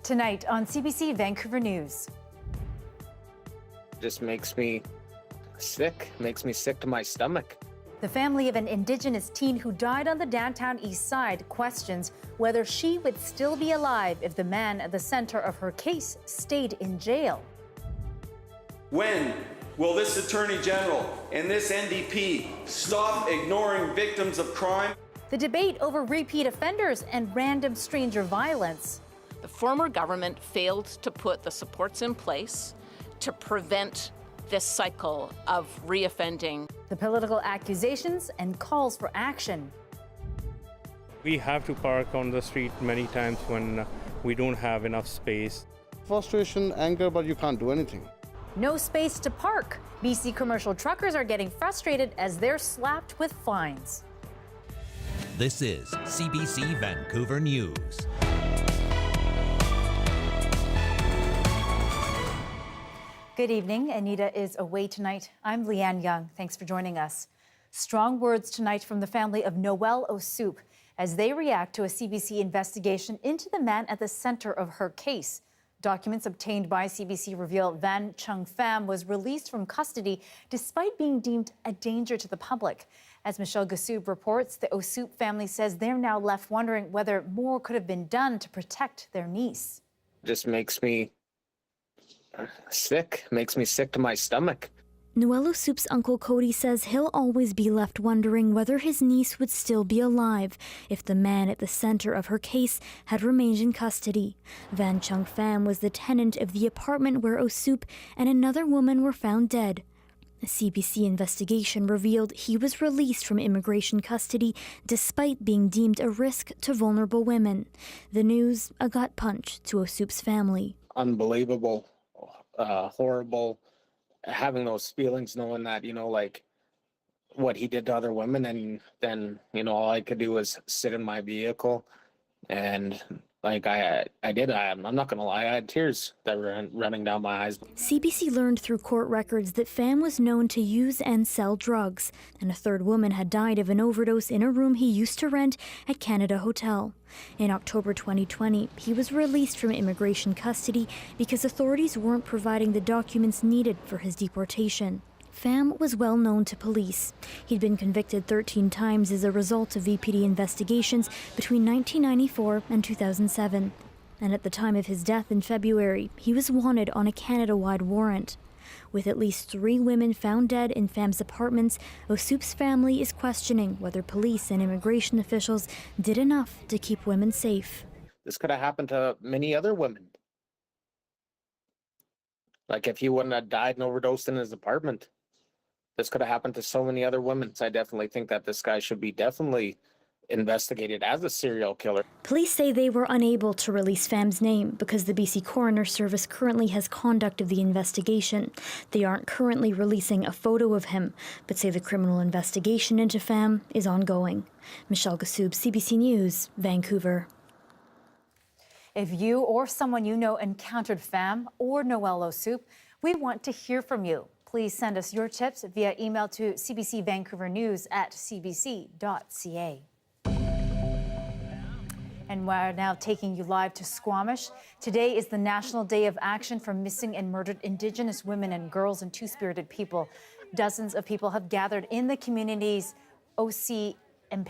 Tonight on CBC Vancouver News. Just makes me sick to my stomach. The family of an Indigenous teen who died on the downtown east side questions whether she would still be alive if the man at the center of her case stayed in jail. When will this Attorney General and this NDP stop ignoring victims of crime? The debate over repeat offenders and random stranger violence. The former government failed to put the supports in place to prevent this cycle of reoffending. The political accusations and calls for action. We have to park on the street many times when we don't have enough space. Frustration, anger, but you can't do anything. No space to park. BC commercial truckers are getting frustrated as they're slapped with fines. This is CBC Vancouver News. Good evening. Anita is away tonight. I'm Lien Yeung. Thanks for joining us. Strong words tonight from the family of Noelle Osoup as they react to a CBC investigation into the man at the center of her case. Documents obtained by CBC reveal Van Chung Pham was released from custody despite being deemed a danger to the public. As Michelle Gassoub reports, the Osoup family says they're now left wondering whether more could have been done to protect their niece. Just makes me sick to my stomach. Noelle Osoup's uncle Cody says he'll always be left wondering whether his niece would still be alive if the man at the center of her case had remained in custody. Van Chung Pham was the tenant of the apartment where Osoup and another woman were found dead. A CBC investigation revealed he was released from immigration custody despite being deemed a risk to vulnerable women. The news, a gut punch to Osoup's family. Unbelievable, horrible. Having those feelings, knowing that, like what he did to other women, and then, all I could do was sit in my vehicle, and like I'm not gonna lie, I had tears that were running down my eyes. CBC learned through court records that Pham was known to use and sell drugs, and a third woman had died of an overdose in a room he used to rent at Canada Hotel. In October 2020, he was released from immigration custody because authorities weren't providing the documents needed for his deportation. Pham was well known to police. He'd been convicted 13 times as a result of VPD investigations between 1994 and 2007. And at the time of his death in February, he was wanted on a Canada-wide warrant. With at least 3 women found dead in Pham's apartments, Osoup's family is questioning whether police and immigration officials did enough to keep women safe. This could have happened to many other women. Like if he wouldn't have died and overdosed in his apartment, this could have happened to so many other women. So I definitely think that this guy should be definitely investigated as a serial killer. Police say they were unable to release Pham's name because the BC Coroner Service currently has conduct of the investigation. They aren't currently releasing a photo of him, but say the criminal investigation into Pham is ongoing. Michelle Gassoub, CBC News, Vancouver. If you or someone you know encountered Pham or Noelle Osoup, we want to hear from you. Please send us your tips via email to cbcvancouvernews@cbc.ca. And we're now taking you live to Squamish. Today is the National Day of Action for Missing and Murdered Indigenous Women and Girls and Two-Spirited People. Dozens of people have gathered in the community's OC and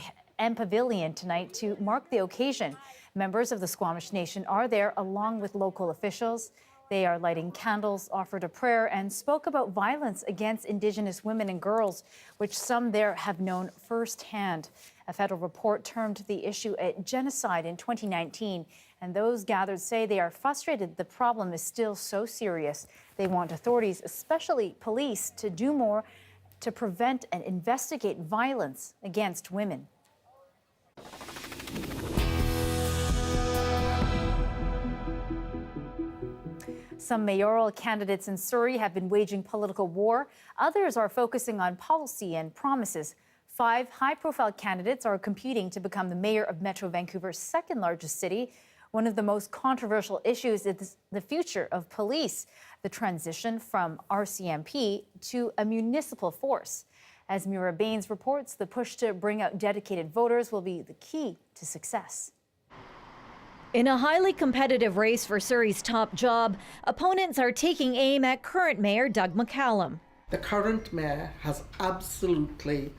Pavilion tonight to mark the occasion. Members of the Squamish Nation are there along with local officials. They are lighting candles, offered a prayer, and spoke about violence against Indigenous women and girls, which some there have known firsthand. A federal report termed the issue a genocide in 2019, and those gathered say they are frustrated the problem is still so serious. They want authorities, especially police, to do more to prevent and investigate violence against women. Some mayoral candidates in Surrey have been waging political war. Others are focusing on policy and promises. 5 high-profile candidates are competing to become the mayor of Metro Vancouver's second-largest city. One of the most controversial issues is the future of police, the transition from RCMP to a municipal force. As Mira Baines reports, the push to bring out dedicated voters will be the key to success. In a highly competitive race for Surrey's top job, opponents are taking aim at current Mayor Doug McCallum. The current mayor has absolutely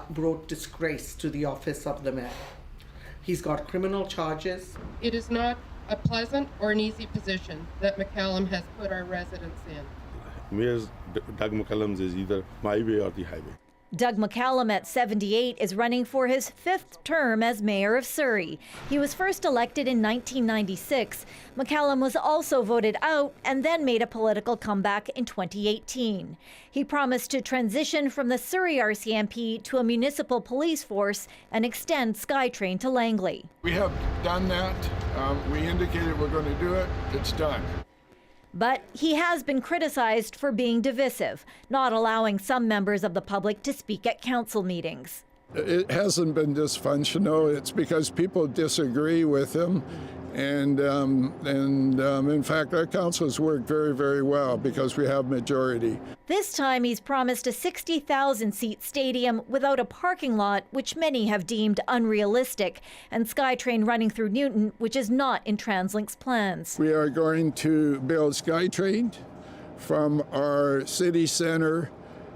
brought disgrace to the office of the mayor. He's got criminal charges. It is not a pleasant or an easy position that McCallum has put our residents in. Mayor Doug McCallum is either my way or the highway. Doug McCallum, at 78, is running for his 5th term as mayor of Surrey. He was first elected in 1996. McCallum was also voted out and then made a political comeback in 2018. He promised to transition from the Surrey RCMP to a municipal police force and extend SkyTrain to Langley. We have done that. We indicated we're going to do it. It's done. But he has been criticized for being divisive, not allowing some members of the public to speak at council meetings. It hasn't been dysfunctional. It's because people disagree with him. And in fact, our councils work very, very well because we have majority. This time he's promised a 60,000-seat stadium without a parking lot, which many have deemed unrealistic, and SkyTrain running through Newton, which is not in TransLink's plans. We are going to build SkyTrain from our city center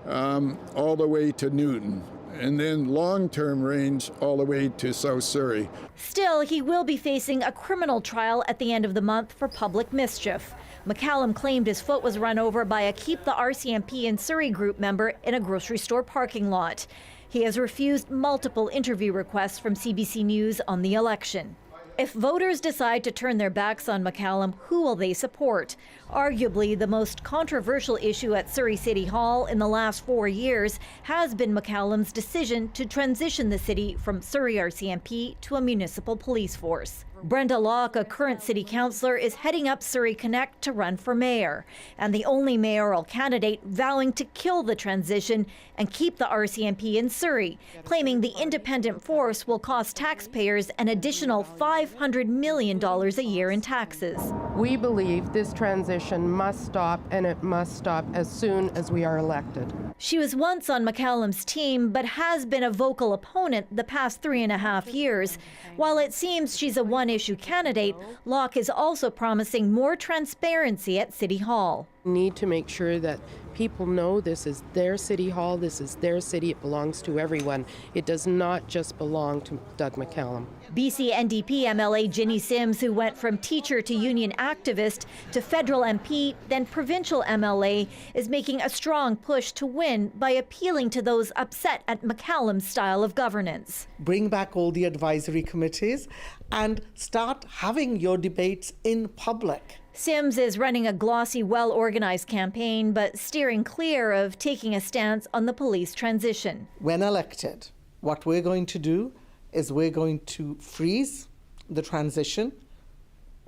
all the way to Newton, and then long-term range all the way to South Surrey. Still, he will be facing a criminal trial at the end of the month for public mischief. McCallum claimed his foot was run over by a Keep the RCMP in Surrey group member in a grocery store parking lot. He has refused multiple interview requests from CBC News on the election. If voters decide to turn their backs on McCallum, who will they support? Arguably, the most controversial issue at Surrey City Hall in the last 4 years has been McCallum's decision to transition the city from Surrey RCMP to a municipal police force. Brenda Locke, a current city councillor, is heading up Surrey Connect to run for mayor, and the only mayoral candidate vowing to kill the transition and keep the RCMP in Surrey, claiming the independent force will cost taxpayers an additional $500 million a year in taxes. We believe this transition must stop, and it must stop as soon as we are elected. She was once on McCallum's team, but has been a vocal opponent the past 3.5 years. While it seems she's a one-issue candidate, Locke is also promising more transparency at City Hall. We need to make sure that people know this is their City Hall, this is their city, it belongs to everyone. It does not just belong to Doug McCallum. BC NDP MLA Ginny Sims, who went from teacher to union activist to federal MP, then provincial MLA, is making a strong push to win by appealing to those upset at McCallum's style of governance. Bring back all the advisory committees and start having your debates in public. Sims is running a glossy, well-organized campaign, but steering clear of taking a stance on the police transition. When elected, what we're going to do is we're going to freeze the transition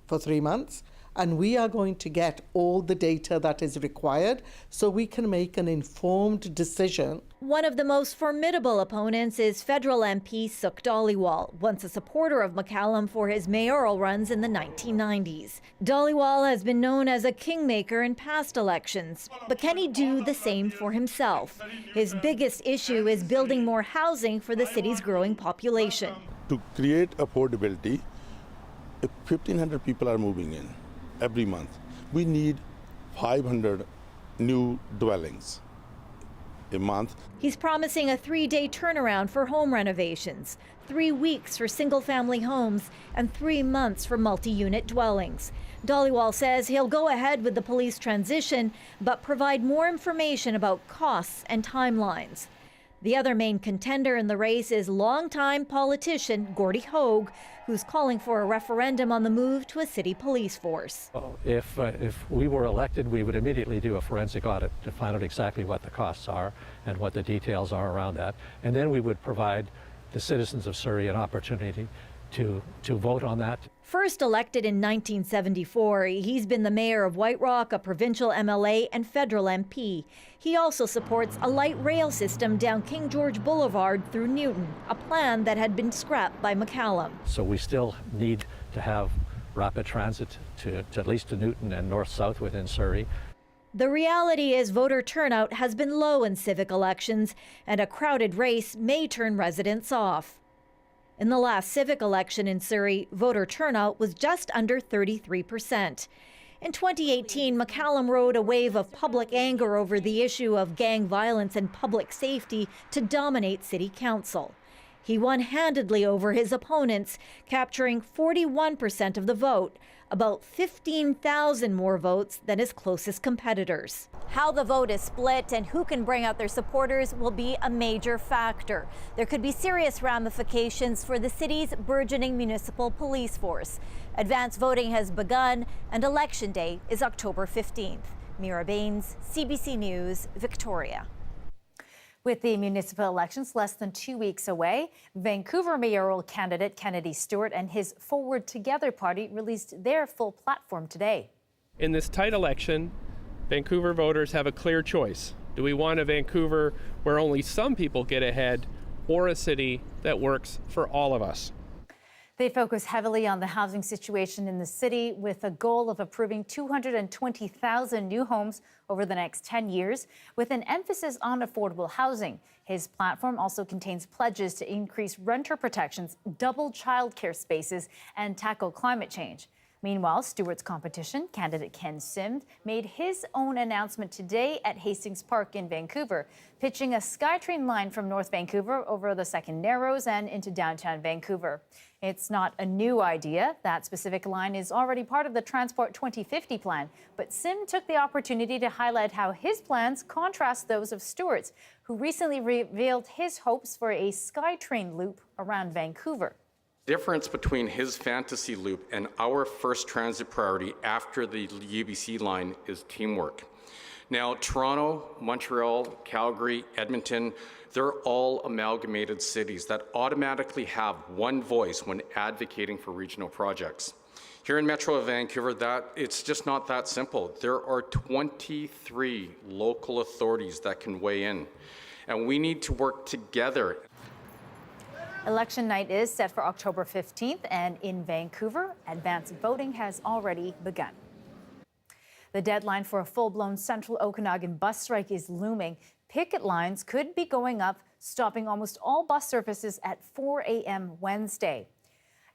for 3 months, and we are going to get all the data that is required so we can make an informed decision. One of the most formidable opponents is federal MP Suk Dhaliwal, once a supporter of McCallum for his mayoral runs in the 1990s. Dhaliwal has been known as a kingmaker in past elections, but can he do the same for himself? His biggest issue is building more housing for the city's growing population. To create affordability, if 1,500 people are moving in every month, we need 500 new dwellings a month. He's promising a 3-day turnaround for home renovations, 3 weeks for single-family homes, and 3 months for multi-unit dwellings. Dhaliwal says he'll go ahead with the police transition, but provide more information about costs and timelines. The other main contender in the race is longtime politician Gordie Hogue, who's calling for a referendum on the move to a city police force. If we were elected, we would immediately do a forensic audit to find out exactly what the costs are and what the details are around that. And then we would provide the citizens of Surrey an opportunity to vote on that. First elected in 1974, he's been the mayor of White Rock, a provincial MLA and federal MP. He also supports a light rail system down King George Boulevard through Newton, a plan that had been scrapped by McCallum. So we still need to have rapid transit to at least to Newton and north-south within Surrey. The reality is voter turnout has been low in civic elections, and a crowded race may turn residents off. In the last civic election in Surrey, voter turnout was just under 33%. In 2018, McCallum rode a wave of public anger over the issue of gang violence and public safety to dominate City Council. He won handedly over his opponents, capturing 41% of the vote, about 15,000 more votes than his closest competitors. How the vote is split and who can bring out their supporters will be a major factor. There could be serious ramifications for the city's burgeoning municipal police force. Advance voting has begun and Election Day is October 15th. Mira Baines, CBC News, Victoria. With the municipal elections less than 2 weeks away, Vancouver mayoral candidate Kennedy Stewart and his Forward Together party released their full platform today. In this tight election, Vancouver voters have a clear choice. Do we want a Vancouver where only some people get ahead, or a city that works for all of us? They focus heavily on the housing situation in the city with a goal of approving 220,000 new homes over the next 10 years, with an emphasis on affordable housing. His platform also contains pledges to increase renter protections, double childcare spaces, and tackle climate change. Meanwhile, Stewart's competition, candidate Ken Sim, made his own announcement today at Hastings Park in Vancouver, pitching a SkyTrain line from North Vancouver over the Second Narrows and into downtown Vancouver. It's not a new idea. That specific line is already part of the Transport 2050 plan, but Sim took the opportunity to highlight how his plans contrast those of Stewart's, who recently revealed his hopes for a SkyTrain loop around Vancouver. Difference between his fantasy loop and our first transit priority after the UBC line is teamwork. Now, Toronto, Montreal, Calgary, Edmonton, they're all amalgamated cities that automatically have one voice when advocating for regional projects. Here in Metro Vancouver, it's just not that simple. There are 23 local authorities that can weigh in, and we need to work together. Election night is set for October 15th, and in Vancouver, advance voting has already begun. The deadline for a full-blown Central Okanagan bus strike is looming. Picket lines could be going up, stopping almost all bus services at 4 a.m. Wednesday.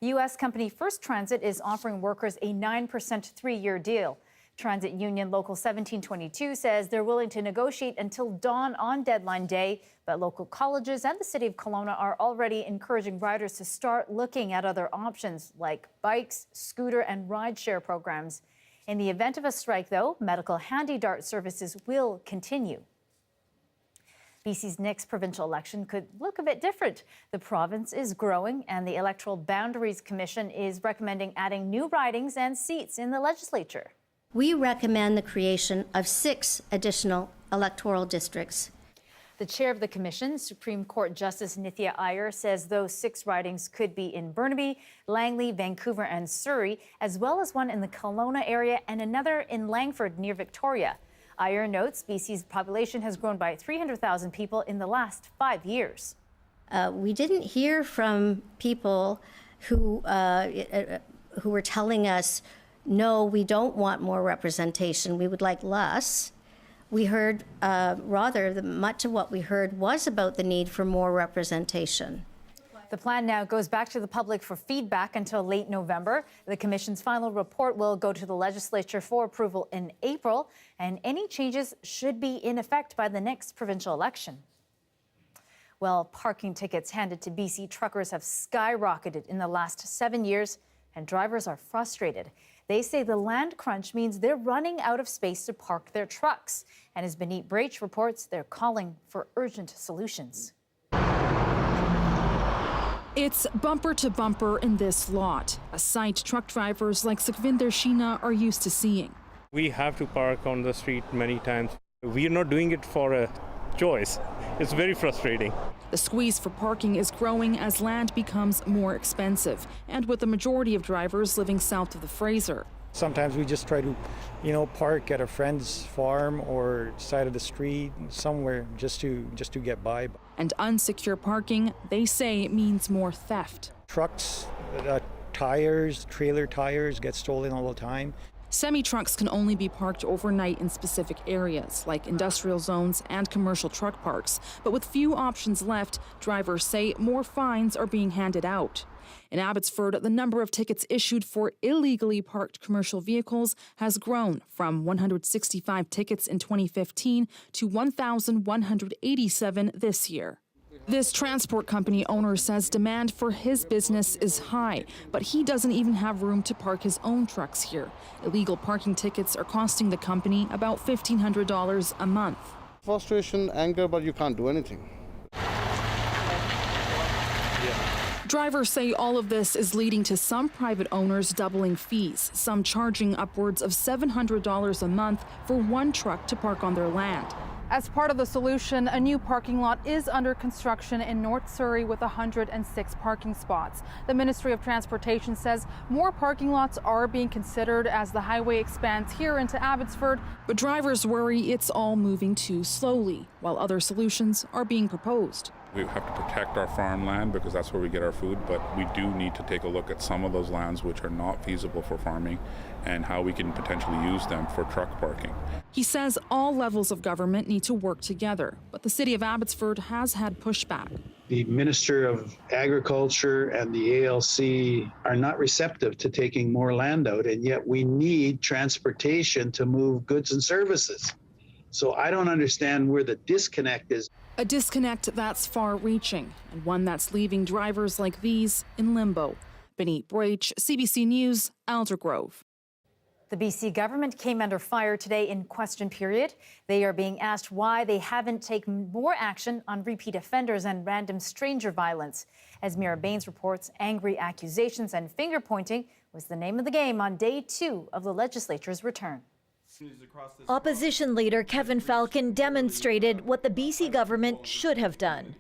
U.S. company First Transit is offering workers a 9% 3-year deal. Transit Union Local 1722 says they're willing to negotiate until dawn on deadline day, but local colleges and the city of Kelowna are already encouraging riders to start looking at other options like bikes, scooter, and rideshare programs. In the event of a strike, though, medical handy-dart services will continue. BC's next provincial election could look a bit different. The province is growing, and the Electoral Boundaries Commission is recommending adding new ridings and seats in the legislature. We recommend the creation of 6 additional electoral districts. The chair of the commission, Supreme Court Justice Nithya Iyer, says those 6 ridings could be in Burnaby, Langley, Vancouver, and Surrey, as well as one in the Kelowna area and another in Langford near Victoria. Iyer notes BC's population has grown by 300,000 people in the last 5 years. We didn't hear from people who were telling us, no, we don't want more representation, we would like less. We heard, much of what we heard was about the need for more representation. The plan now goes back to the public for feedback until late November. The Commission's final report will go to the Legislature for approval in April, and any changes should be in effect by the next provincial election. Well, parking tickets handed to BC truckers have skyrocketed in the last 7 years, and drivers are frustrated. They say the land crunch means they're running out of space to park their trucks. And as Benit Brach reports, they're calling for urgent solutions. It's bumper to bumper in this lot, a sight truck drivers like Sukhvinder Sheena are used to seeing. We have to park on the street many times. We're not doing it for a choice. It's very frustrating. The squeeze for parking is growing as land becomes more expensive, and with the majority of drivers living south of the Fraser. Sometimes we just try to, park at a friend's farm or side of the street, somewhere just to get by. And unsecure parking, they say, means more theft. Trucks, tires, trailer tires get stolen all the time. Semi-trucks can only be parked overnight in specific areas, like industrial zones and commercial truck parks. But with few options left, drivers say more fines are being handed out. In Abbotsford, the number of tickets issued for illegally parked commercial vehicles has grown from 165 tickets in 2015 to 1,187 this year. This transport company owner says demand for his business is high, but he doesn't even have room to park his own trucks here. Illegal parking tickets are costing the company about $1,500 a month. Frustration, anger, but you can't do anything. Drivers say all of this is leading to some private owners doubling fees, some charging upwards of $700 a month for one truck to park on their land. As part of the solution, a new parking lot is under construction in North Surrey with 106 parking spots. The Ministry of Transportation says more parking lots are being considered as the highway expands here into Abbotsford. But drivers worry it's all moving too slowly, while other solutions are being proposed. We have to protect our farmland because that's where we get our food, but we do need to take a look at some of those lands which are not feasible for farming and how we can potentially use them for truck parking. He says all levels of government need to work together, but the City of Abbotsford has had pushback. The Minister of Agriculture and the ALC are not receptive to taking more land out, and yet we need transportation to move goods and services. So I don't understand where the disconnect is. A disconnect that's far-reaching, and one that's leaving drivers like these in limbo. Benit Brach, CBC News, Aldergrove. The BC government came under fire today in question period. They are being asked why they haven't taken more action on repeat offenders and random stranger violence. As Mira Baines reports, angry accusations and finger-pointing was the name of the game on day 2 of the Legislature's return. Opposition leader Kevin Falcon demonstrated what the BC government should have done.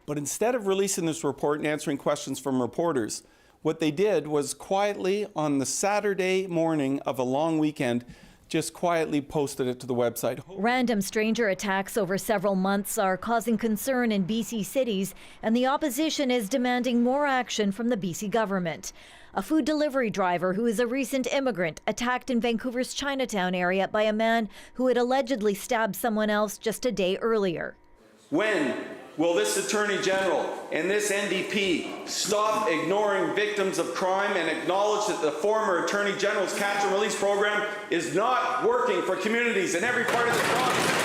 But instead of releasing this report and answering questions from reporters, what they did was quietly on the Saturday morning of a long weekend, just quietly posted it to the website. Random stranger attacks over several months are causing concern in BC cities, and the opposition is demanding more action from the BC government. A food delivery driver who is a recent immigrant attacked in Vancouver's Chinatown area by a man who had allegedly stabbed someone else just a day earlier. When will this Attorney General and this NDP stop ignoring victims of crime and acknowledge that the former Attorney General's catch and release program is not working for communities in every part of the province?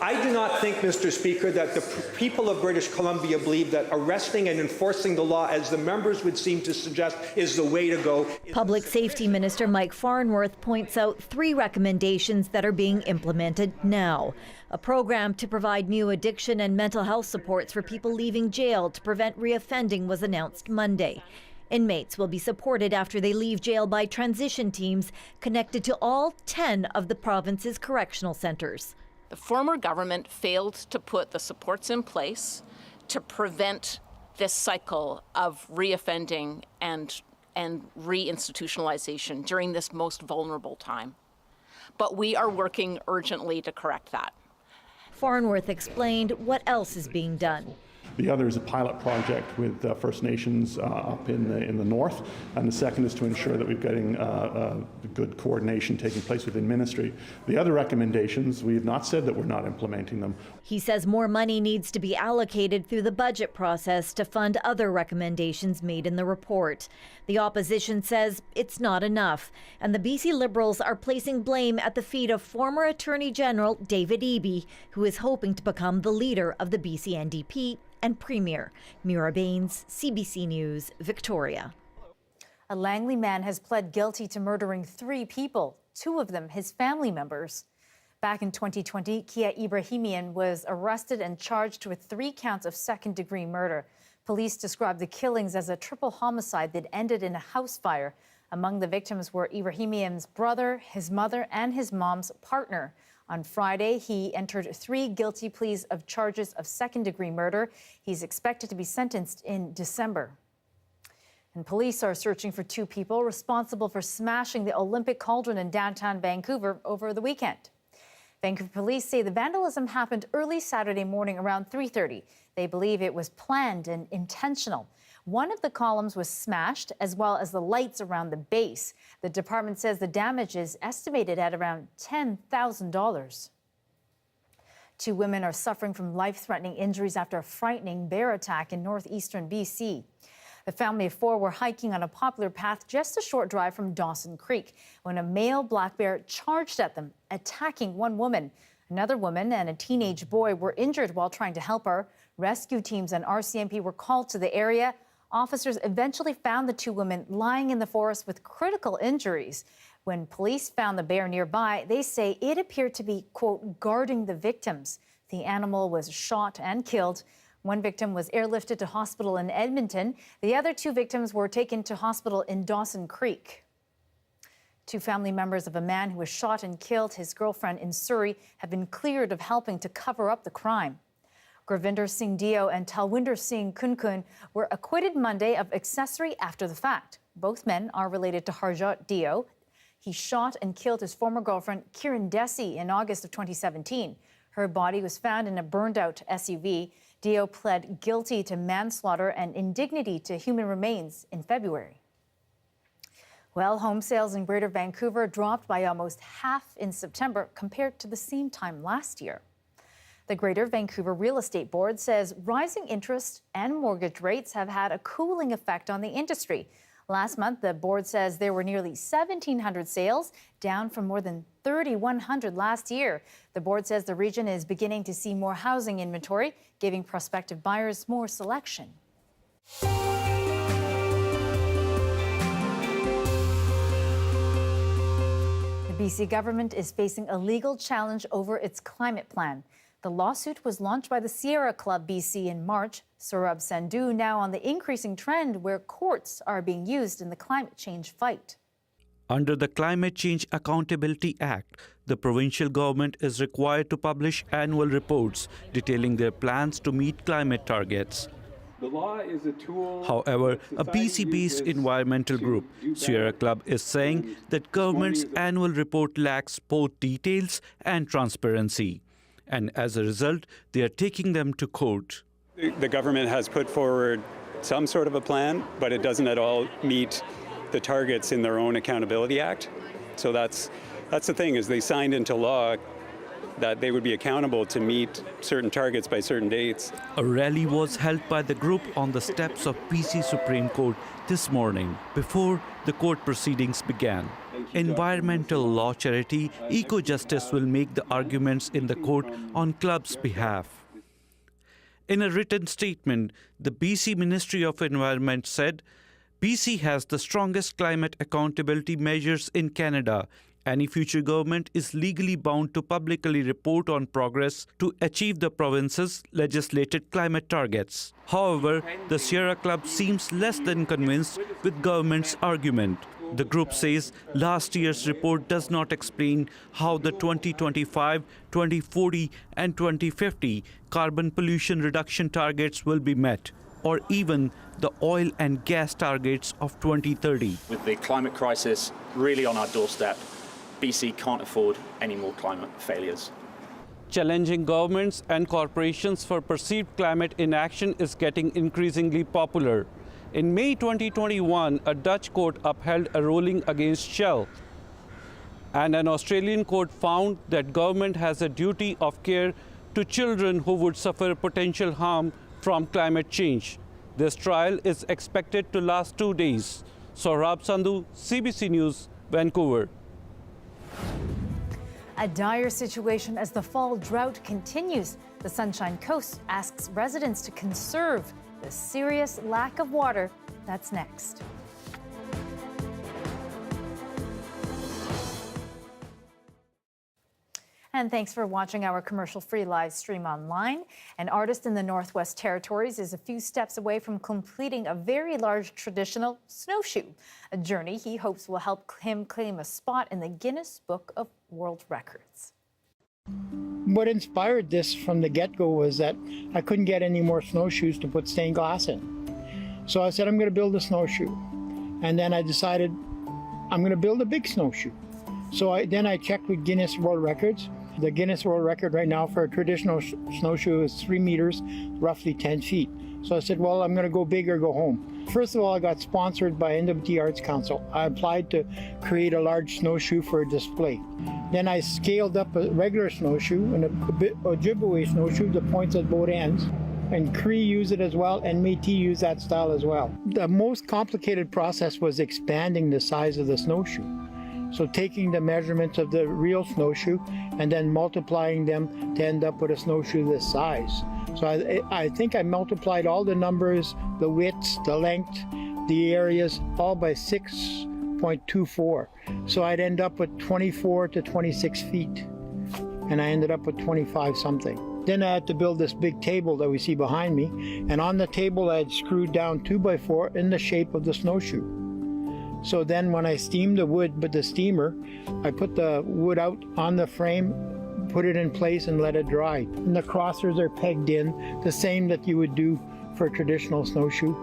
I do not think, Mr. Speaker, that the people of British Columbia believe that arresting and enforcing the law, as the members would seem to suggest, is the way to go. Public Safety Minister Mike Farnworth points out 3 recommendations that are being implemented now. A program to provide new addiction and mental health supports for people leaving jail to prevent reoffending was announced Monday. Inmates will be supported after they leave jail by transition teams connected to all 10 of the province's correctional centres. The former government failed to put the supports in place to prevent this cycle of reoffending and reinstitutionalization during this most vulnerable time. But we are working urgently to correct that. Farnworth explained what else is being done. The other is a pilot project with First Nations up in the north, and the second is to ensure that we're getting good coordination taking place within ministry. The other recommendations, we have not said that we're not implementing them. He says more money needs to be allocated through the budget process to fund other recommendations made in the report. The opposition says it's not enough, and the BC Liberals are placing blame at the feet of former Attorney General David Eby, who is hoping to become the leader of the BC NDP and Premier. Mira Baines, CBC News, Victoria. A Langley man has pled guilty to murdering 3 people, 2 of them his family members. Back in 2020, Kia Ibrahimian was arrested and charged with 3 counts of second-degree murder. Police described the killings as a triple homicide that ended in a house fire. Among the victims were Ibrahimian's brother, his mother, and his mom's partner. On Friday, he entered 3 guilty pleas of charges of second-degree murder. He's expected to be sentenced in December. And police are searching for 2 people responsible for smashing the Olympic Cauldron in downtown Vancouver over the weekend. Vancouver police say the vandalism happened early Saturday morning around 3:30. They believe it was planned and intentional. One of the columns was smashed, as well as the lights around the base. The department says the damage is estimated at around $10,000. 2 women are suffering from life-threatening injuries after a frightening bear attack in northeastern BC. The family of 4 were hiking on a popular path just a short drive from Dawson Creek when a male black bear charged at them, attacking one woman. Another woman and a teenage boy were injured while trying to help her. Rescue teams and RCMP were called to the area. Officers eventually found the 2 women lying in the forest with critical injuries. When police found the bear nearby, they say it appeared to be, quote, guarding the victims. The animal was shot and killed. One victim was airlifted to hospital in Edmonton. The other 2 victims were taken to hospital in Dawson Creek. 2 family members of a man who was shot and killed his girlfriend in Surrey have been cleared of helping to cover up the crime. Gurvinder Singh Dio and Talwinder Singh Kunkun were acquitted Monday of accessory after the fact. Both men are related to Harjot Dio. He shot and killed his former girlfriend, Kiran Desi, in August of 2017. Her body was found in a burned-out SUV. Dio pled guilty to manslaughter and indignity to human remains in February. Well, home sales in Greater Vancouver dropped by almost half in September compared to the same time last year. The Greater Vancouver Real Estate Board says rising interest and mortgage rates have had a cooling effect on the industry. Last month, the board says there were nearly 1,700 sales, down from more than 3,100 last year. The board says the region is beginning to see more housing inventory, giving prospective buyers more selection. The BC government is facing a legal challenge over its climate plan. The lawsuit was launched by the Sierra Club BC in March. Saurabh Sandhu now on the increasing trend where courts are being used in the climate change fight. Under the Climate Change Accountability Act, the provincial government is required to publish annual reports detailing their plans to meet climate targets. The law is a tool. However, a BC-based environmental group, Sierra Club, is saying that government's annual report lacks both details and transparency. And as a result, they are taking them to court. The government has put forward some sort of a plan, but it doesn't at all meet the targets in their own Accountability Act. So that's the thing, is they signed into law that they would be accountable to meet certain targets by certain dates. A rally was held by the group on the steps of BC Supreme Court this morning before the court proceedings began. Environmental law charity Eco Justice will make the arguments in the court on Club's behalf. In a written statement, the BC Ministry of Environment said, BC has the strongest climate accountability measures in Canada. Any future government is legally bound to publicly report on progress to achieve the province's legislated climate targets. However, the Sierra Club seems less than convinced with government's argument. The group says last year's report does not explain how the 2025, 2040 and 2050 carbon pollution reduction targets will be met, or even the oil and gas targets of 2030. With the climate crisis really on our doorstep, BC can't afford any more climate failures. Challenging governments and corporations for perceived climate inaction is getting increasingly popular. In May 2021, a Dutch court upheld a ruling against Shell, and an Australian court found that government has a duty of care to children who would suffer potential harm from climate change. This trial is expected to last 2 days. Saurabh Sandhu, CBC News, Vancouver. A dire situation as the fall drought continues. The Sunshine Coast asks residents to conserve the serious lack of water. That's next. And thanks for watching our commercial-free live stream online. An artist in the Northwest Territories is a few steps away from completing a very large traditional snowshoe, a journey he hopes will help him claim a spot in the Guinness Book of World Records. What inspired this from the get-go was that I couldn't get any more snowshoes to put stained glass in. So I said, I'm going to build a snowshoe. And then I decided I'm going to build a big snowshoe. So then I checked with Guinness World Records, The Guinness World Record right now for a traditional snowshoe is 3 meters, roughly 10 feet. So I said, well, I'm going to go big or go home. First of all, I got sponsored by NWT Arts Council. I applied to create a large snowshoe for a display. Then I scaled up a regular snowshoe and a Ojibwe snowshoe that points at both ends. And Cree use it as well, and Métis use that style as well. The most complicated process was expanding the size of the snowshoe. So taking the measurements of the real snowshoe and then multiplying them to end up with a snowshoe this size. So I think I multiplied all the numbers, the widths, the length, the areas, all by 6.24. So I'd end up with 24 to 26 feet. And I ended up with 25 something. Then I had to build this big table that we see behind me. And on the table I had screwed down 2x4 in the shape of the snowshoe. So then when I steamed the wood with the steamer, I put the wood out on the frame, put it in place and let it dry. And the crossers are pegged in, the same that you would do for a traditional snowshoe.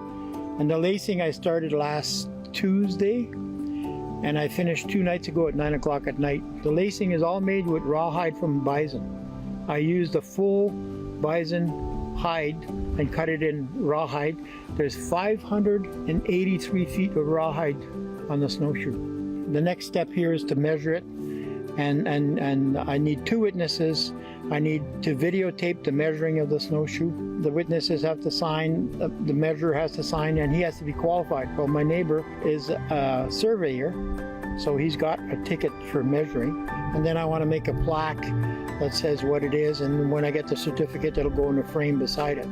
And the lacing I started last Tuesday, and I finished 2 nights ago at 9 o'clock at night. The lacing is all made with rawhide from bison. I used a full bison hide and cut it in rawhide. There's 583 feet of rawhide on the snowshoe. The next step here is to measure it, and I need 2 witnesses. I need to videotape the measuring of the snowshoe. The witnesses have to sign, the measurer has to sign, and he has to be qualified. Well, my neighbor is a surveyor, so he's got a ticket for measuring. And then I want to make a plaque that says what it is, and when I get the certificate, it'll go in a frame beside it.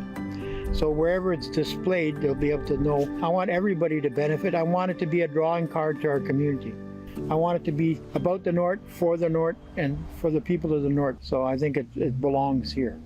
So wherever it's displayed, they'll be able to know. I want everybody to benefit. I want it to be a drawing card to our community. I want it to be about the North, and for the people of the North. So I think it belongs here.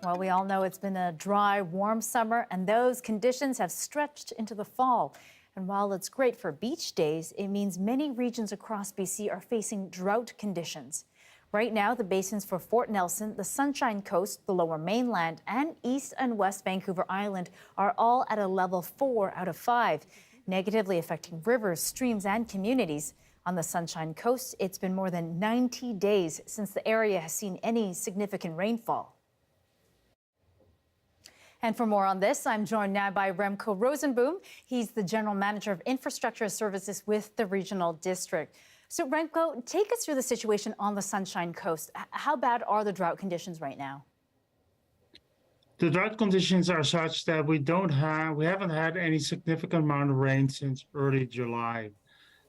Well, we all know it's been a dry, warm summer, and those conditions have stretched into the fall. And while it's great for beach days, it means many regions across BC are facing drought conditions. Right now, the basins for Fort Nelson, the Sunshine Coast, the Lower Mainland, and East and West Vancouver Island are all at a level 4 out of 5, negatively affecting rivers, streams, and communities. On the Sunshine Coast, it's been more than 90 days since the area has seen any significant rainfall. And for more on this, I'm joined now by Remco Rosenboom. He's the General Manager of Infrastructure Services with the Regional District. So Remco, take us through the situation on the Sunshine Coast. How bad are the drought conditions right now? The drought conditions are such that we haven't had any significant amount of rain since early July.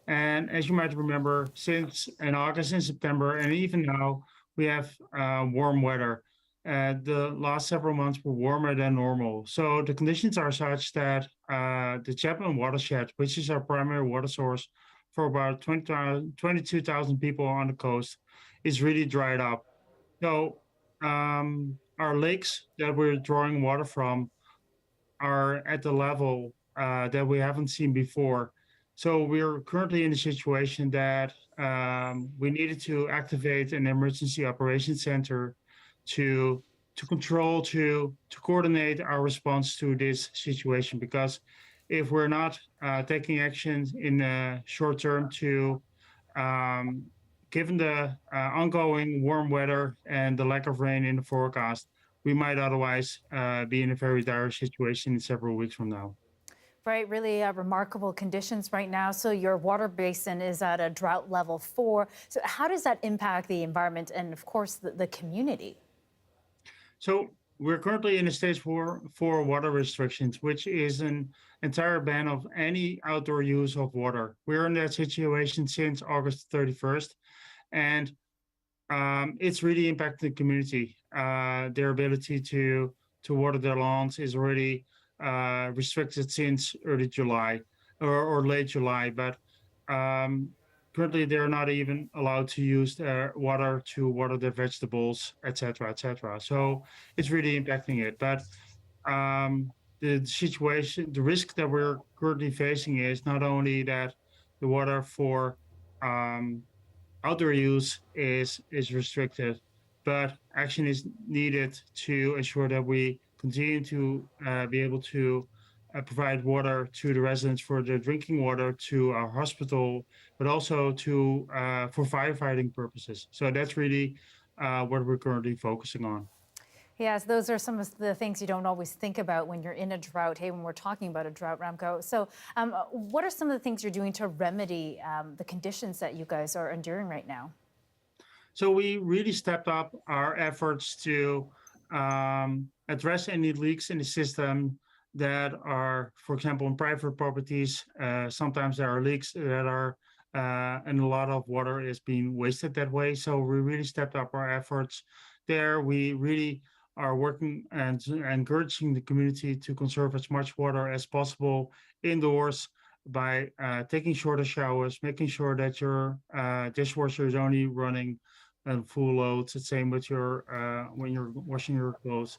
And as you might remember, since in August and September, and even now, we have warm weather. The last several months were warmer than normal. So the conditions are such that the Chapman watershed, which is our primary water source for about 22,000 people on the coast, is really dried up. So our lakes that we're drawing water from are at the level that we haven't seen before. So we're currently in a situation that we needed to activate an emergency operations center to control, to coordinate our response to this situation. Because if we're not taking action in the short term to, given the ongoing warm weather and the lack of rain in the forecast, we might otherwise be in a very dire situation in several weeks from now. Right, really remarkable conditions right now. So your water basin is at a drought level 4. So how does that impact the environment and, of course, the community? So we're currently in a stage 4 water restrictions, which is an entire ban of any outdoor use of water. We're in that situation since August 31st, and it's really impacting the community. Their ability to water their lawns is already restricted since early July or late July, but currently they're not even allowed to use their water to water their vegetables, etc., etc. So it's really impacting it. But the situation, the risk that we're currently facing is not only that the water for outdoor use is restricted, but action is needed to ensure that we continue to be able to provide water to the residents for their drinking water, to our hospital, but also to for firefighting purposes. So that's really what we're currently focusing on. Yes, those are some of the things you don't always think about when you're in a drought. Hey, when we're talking about a drought, Ramco. So what are some of the things you're doing to remedy the conditions that you guys are enduring right now? So we really stepped up our efforts to address any leaks in the system that are, for example, in private properties. Sometimes there are leaks that are, and a lot of water is being wasted that way. So we really stepped up our efforts there. We really are working and encouraging the community to conserve as much water as possible indoors by taking shorter showers, making sure that your dishwasher is only running full loads. The same with your when you're washing your clothes.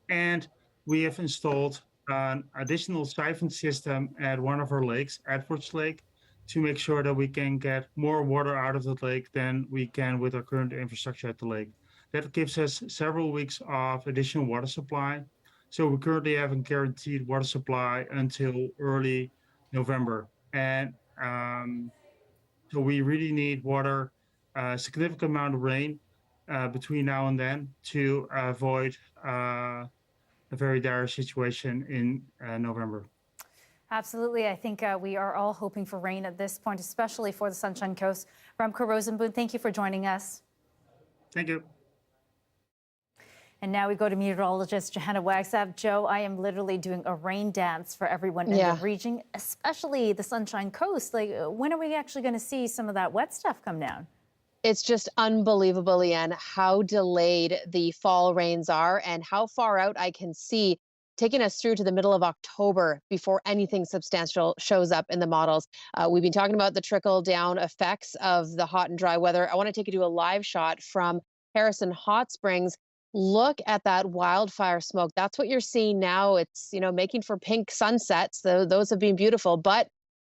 And we have installed an additional siphon system at one of our lakes, Edwards Lake, to make sure that we can get more water out of the lake than we can with our current infrastructure at the lake. That gives us several weeks of additional water supply. So we currently have a guaranteed water supply until early November. And so we really need water, a significant amount of rain between now and then to avoid a very dire situation in November. Absolutely. I think we are all hoping for rain at this point, especially for the Sunshine Coast. Ramco Rosenboom, thank you for joining us. Thank you. And now we go to meteorologist Johanna Wagstaffe. Joe, I am literally doing a rain dance for everyone in the region, especially the Sunshine Coast. Like, when are we actually going to see some of that wet stuff come down? It's just unbelievable, Leanne, how delayed the fall rains are and how far out I can see, taking us through to the middle of October before anything substantial shows up in the models. We've been talking about the trickle-down effects of the hot and dry weather. I want to take you to a live shot from Harrison Hot Springs. Look at that wildfire smoke. That's what you're seeing now. It's, you know, making for pink sunsets. So those have been beautiful, but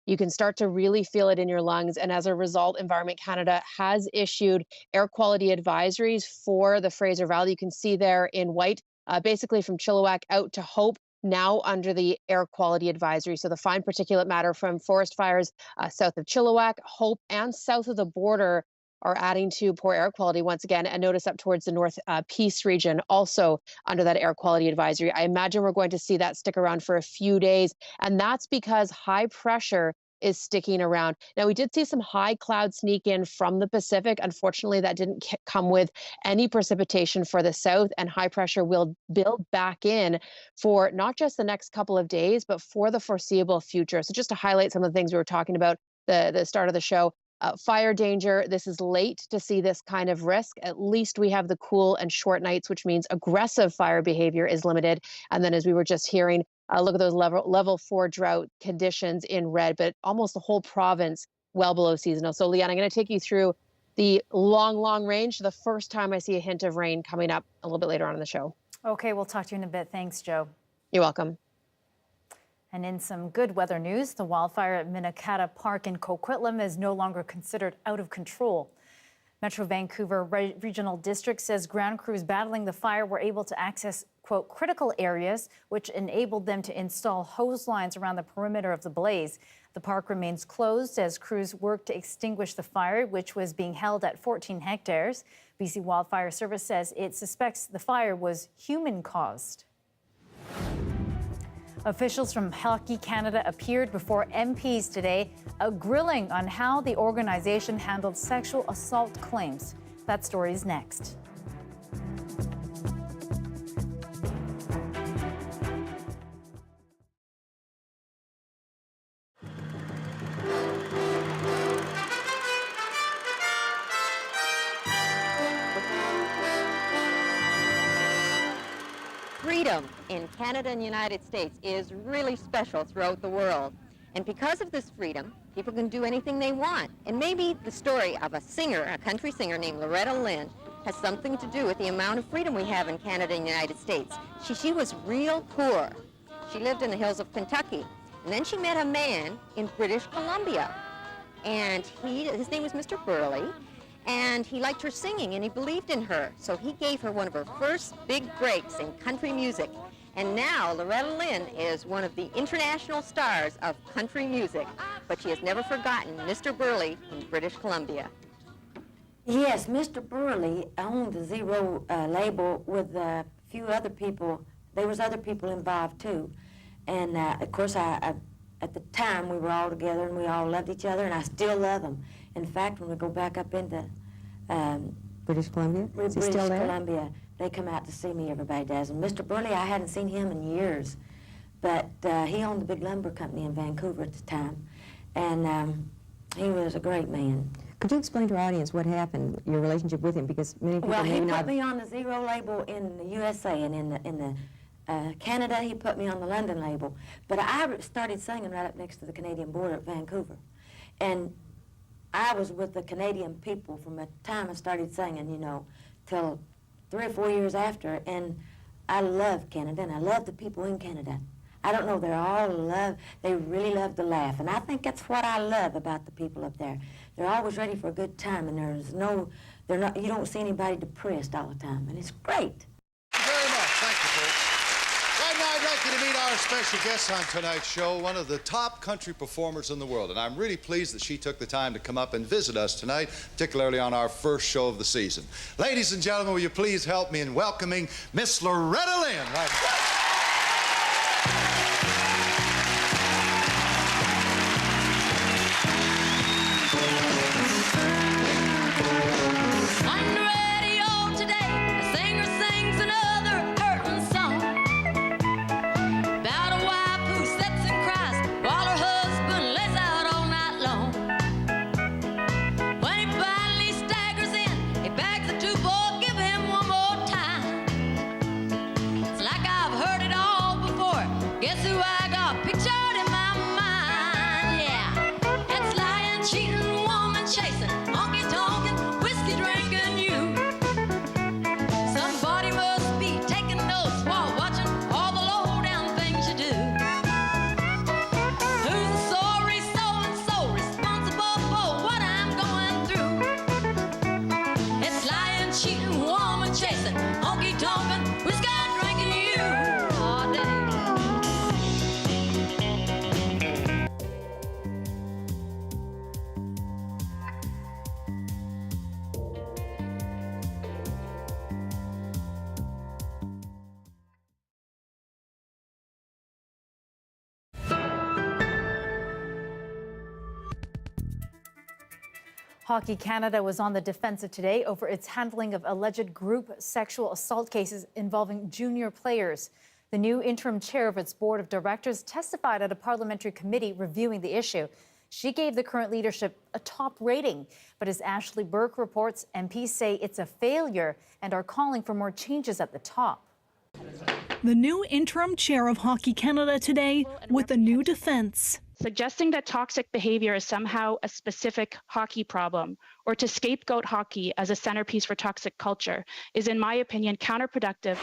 you can start to really feel it in your lungs. And as a result, Environment Canada has issued air quality advisories for the Fraser Valley. You can see there in white, basically from Chilliwack out to Hope, now under the air quality advisory. So the fine particulate matter from forest fires south of Chilliwack, Hope, and south of the border are adding to poor air quality once again. And notice up towards the North Peace region, also under that air quality advisory. I imagine we're going to see that stick around for a few days. And that's because high pressure is sticking around. Now, we did see some high cloud sneak in from the Pacific. Unfortunately, that didn't come with any precipitation for the south, and high pressure will build back in for not just the next couple of days, but for the foreseeable future. So just to highlight some of the things we were talking about the start of the show, fire danger. This is late to see this kind of risk. At least we have the cool and short nights, which means aggressive fire behavior is limited. And then as we were just hearing, look at those level 4 drought conditions in red, but almost the whole province well below seasonal. So Leanne, I'm going to take you through the long range. The first time I see a hint of rain coming up a little bit later on in the show. Okay, we'll talk to you in a bit. Thanks, Joe. You're welcome. And in some good weather news, the wildfire at Minnetonka Park in Coquitlam is no longer considered out of control. Metro Vancouver Regional District says ground crews battling the fire were able to access, quote, critical areas, which enabled them to install hose lines around the perimeter of the blaze. The park remains closed as crews work to extinguish the fire, which was being held at 14 hectares. BC Wildfire Service says it suspects the fire was human-caused. Officials from Hockey Canada appeared before MPs today, grilling on how the organization handled sexual assault claims. That story is next. Freedom in Canada and the United States is really special throughout the world. And because of this freedom, people can do anything they want. And maybe the story of a singer, a country singer named Loretta Lynn, has something to do with the amount of freedom we have in Canada and the United States. She was real poor. She lived in the hills of Kentucky. And then she met a man in British Columbia. And his name was Mr. Burley. And he liked her singing, and he believed in her. So he gave her one of her first big breaks in country music. And now Loretta Lynn is one of the international stars of country music. But she has never forgotten Mr. Burley in British Columbia. Yes, Mr. Burley owned the Zero label with a few other people. There was other people involved too. And of course, at the time, we were all together and we all loved each other, and I still love them. In fact, when we go back up into British Columbia? Is he British still there? Columbia, they come out to see me, everybody does. And Mr. Burley, I hadn't seen him in years, but he owned the big lumber company in Vancouver at the time, and he was a great man. Could you explain to our audience what happened, your relationship with him? Because many people Well, he maybe put not... me on the Zero label in the USA, and in the Canada, he put me on the London label. But I started singing right up next to the Canadian border at Vancouver. And I was with the Canadian people from the time I started singing, you know, till 3 or 4 years after. And I love Canada, and I love the people in Canada. I don't know, they really love to laugh. And I think that's what I love about the people up there. They're always ready for a good time, and you don't see anybody depressed all the time, and it's great. Thank you very much. Thank you, folks. Right now, I'd like you to meet our special guest on tonight's show, one of the top country performers in the world. And I'm really pleased that she took the time to come up and visit us tonight, particularly on our first show of the season. Ladies and gentlemen, will you please help me in welcoming Miss Loretta Lynn. Right. Hockey Canada was on the defensive today over its handling of alleged group sexual assault cases involving junior players. The new interim chair of its board of directors testified at a parliamentary committee reviewing the issue. She gave the current leadership a top rating, but as Ashley Burke reports, MPs say it's a failure and are calling for more changes at the top. The new interim chair of Hockey Canada today with a new defense. Suggesting that toxic behavior is somehow a specific hockey problem or to scapegoat hockey as a centerpiece for toxic culture is, in my opinion, counterproductive.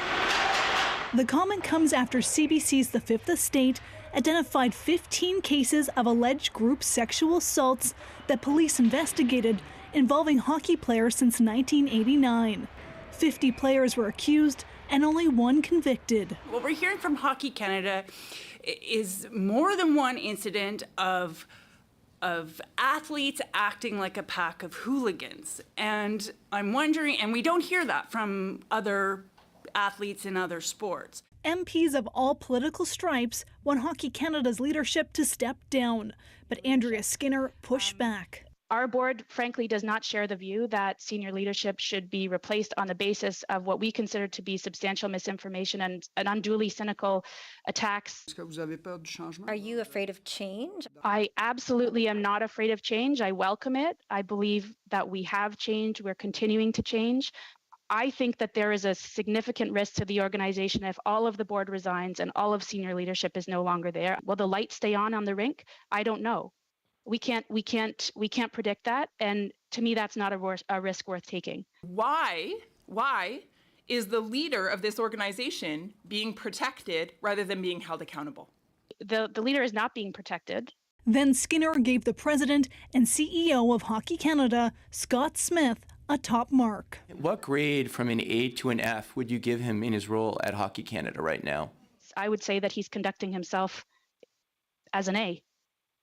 The comment comes after CBC's The Fifth Estate identified 15 cases of alleged group sexual assaults that police investigated involving hockey players since 1989. 50 players were accused and only one convicted. What we're hearing from Hockey Canada is more than one incident of athletes acting like a pack of hooligans. And I'm wondering, and we don't hear that from other athletes in other sports. MPs of all political stripes want Hockey Canada's leadership to step down, but Andrea Skinner pushed back. Our board, frankly, does not share the view that senior leadership should be replaced on the basis of what we consider to be substantial misinformation and unduly cynical attacks. Are you afraid of change? I absolutely am not afraid of change. I welcome it. I believe that we have changed. We're continuing to change. I think that there is a significant risk to the organization if all of the board resigns and all of senior leadership is no longer there. Will the lights stay on the rink? I don't know. We can't predict that, and to me, that's not a risk worth taking. Why is the leader of this organization being protected rather than being held accountable? The leader is not being protected. Then Skinner gave the president and CEO of Hockey Canada, Scott Smith, a top mark. What grade from an A to an F would you give him in his role at Hockey Canada right now? I would say that he's conducting himself as an A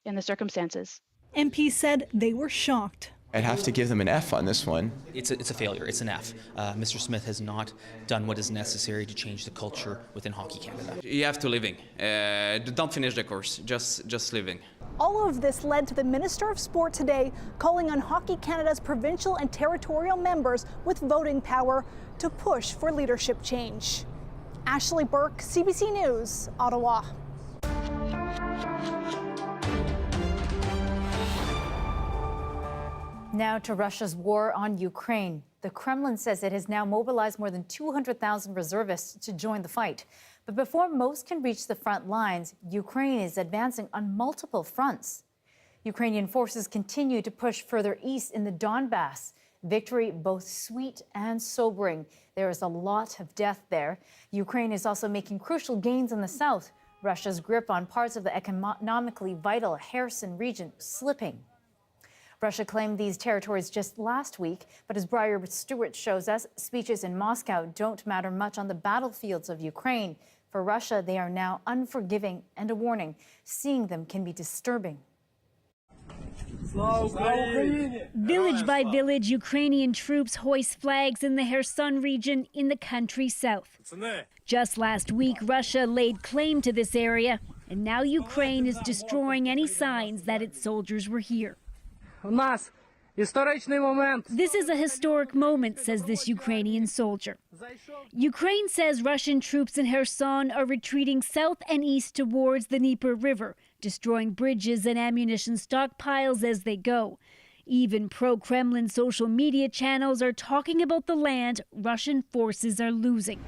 in the circumstances. MP said they were shocked. I'd have to give them an F on this one. It's a failure. It's an F. Mr. Smith has not done what is necessary to change the culture within Hockey Canada. You have to living. Don't finish the course. Just living. All of this led to the Minister of Sport today calling on Hockey Canada's provincial and territorial members with voting power to push for leadership change. Ashley Burke, CBC News, Ottawa. Now to Russia's war on Ukraine. The Kremlin says it has now mobilized more than 200,000 reservists to join the fight. But before most can reach the front lines, Ukraine is advancing on multiple fronts. Ukrainian forces continue to push further east in the Donbass. Victory both sweet and sobering. There is a lot of death there. Ukraine is also making crucial gains in the south. Russia's grip on parts of the economically vital Kherson region slipping. Russia claimed these territories just last week, but as Briar Stewart shows us, speeches in Moscow don't matter much on the battlefields of Ukraine. For Russia, they are now unforgiving and a warning. Seeing them can be disturbing. Village by village, Ukrainian troops hoist flags in the Kherson region in the country south. Just last week, Russia laid claim to this area, and now Ukraine is destroying any signs that its soldiers were here. This is a historic moment, says this Ukrainian soldier. Ukraine says Russian troops in Kherson are retreating south and east towards the Dnieper River, destroying bridges and ammunition stockpiles as they go. Even pro-Kremlin social media channels are talking about the land Russian forces are losing.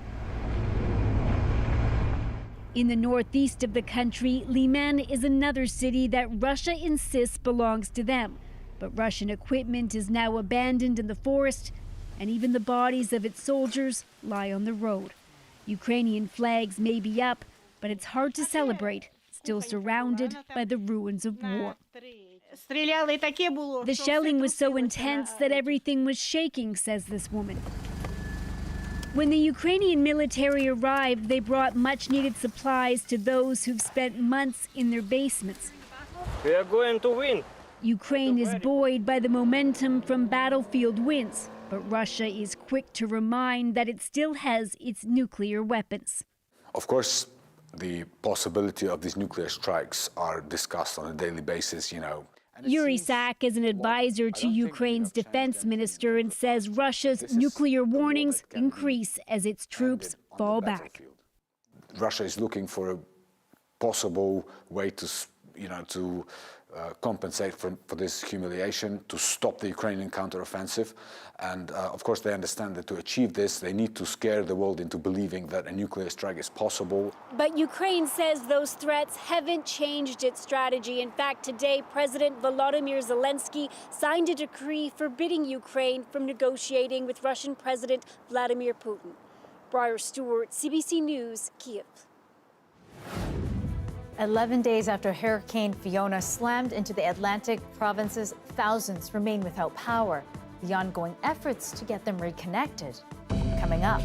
In the northeast of the country, Liman is another city that Russia insists belongs to them. But Russian equipment is now abandoned in the forest, and even the bodies of its soldiers lie on the road. Ukrainian flags may be up, but it's hard to celebrate, still surrounded by the ruins of war. The shelling was so intense that everything was shaking, says this woman. When the Ukrainian military arrived, they brought much-needed supplies to those who've spent months in their basements. We are going to win. Ukraine is buoyed by the momentum from battlefield wins, but Russia is quick to remind that it still has its nuclear weapons. Of course, the possibility of these nuclear strikes are discussed on a daily basis, Yuri Sak is an advisor to Ukraine's defense minister and says Russia's nuclear warnings increase as its troops fall back. Russia is looking for a possible way to compensate for this humiliation, to stop the Ukrainian counteroffensive. And of course, they understand that to achieve this, they need to scare the world into believing that a nuclear strike is possible. But Ukraine says those threats haven't changed its strategy. In fact, today, President Volodymyr Zelensky signed a decree forbidding Ukraine from negotiating with Russian President Vladimir Putin. Briar Stewart, CBC News, Kyiv. 11 days after Hurricane Fiona slammed into the Atlantic provinces, thousands remain without power. The ongoing efforts to get them reconnected coming up.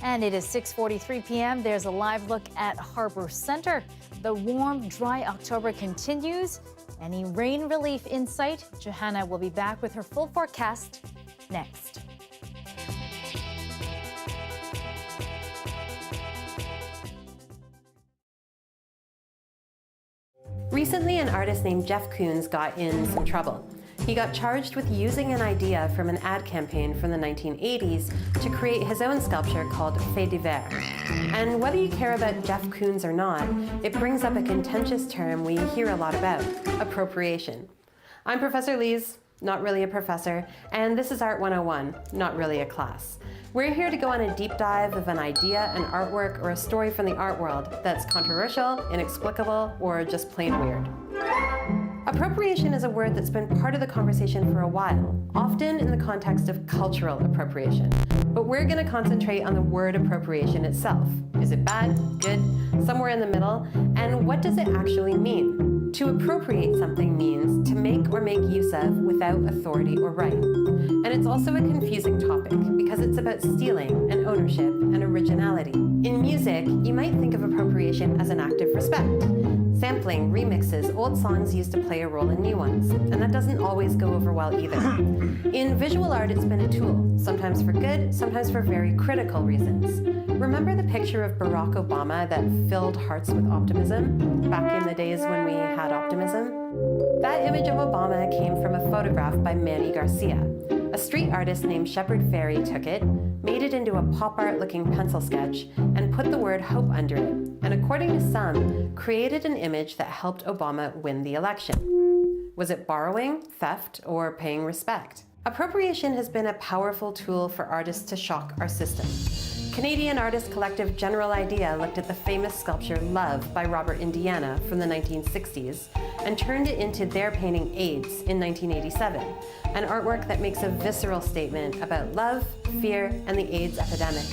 And it is 6:43 p.m. There's a live look at Harbour Centre. The warm, dry October continues. Any rain relief in sight? Johanna will be back with her full forecast next. Recently, an artist named Jeff Koons got in some trouble. He got charged with using an idea from an ad campaign from the 1980s to create his own sculpture called Fait divers. And whether you care about Jeff Koons or not, it brings up a contentious term we hear a lot about, appropriation. I'm Professor Lees, not really a professor, and this is Art 101, not really a class. We're here to go on a deep dive of an idea, an artwork, or a story from the art world that's controversial, inexplicable, or just plain weird. Appropriation is a word that's been part of the conversation for a while, often in the context of cultural appropriation. But we're going to concentrate on the word appropriation itself. Is it bad, good, somewhere in the middle? And what does it actually mean? To appropriate something means to make or make use of without authority or right. And it's also a confusing topic because it's about stealing and ownership and originality. In music, you might think of appropriation as an act of respect. Sampling, remixes, old songs used to play a role in new ones, and that doesn't always go over well either. In visual art, it's been a tool, sometimes for good, sometimes for very critical reasons. Remember the picture of Barack Obama that filled hearts with optimism, back in the days when we had optimism? That image of Obama came from a photograph by Manny Garcia. A street artist named Shepard Fairey took it, made it into a pop art looking pencil sketch, and put the word hope under it, and according to some, created an image that helped Obama win the election. Was it borrowing, theft, or paying respect? Appropriation has been a powerful tool for artists to shock our system. Canadian artist collective General Idea looked at the famous sculpture Love by Robert Indiana from the 1960s and turned it into their painting AIDS in 1987, an artwork that makes a visceral statement about love, fear, and the AIDS epidemic.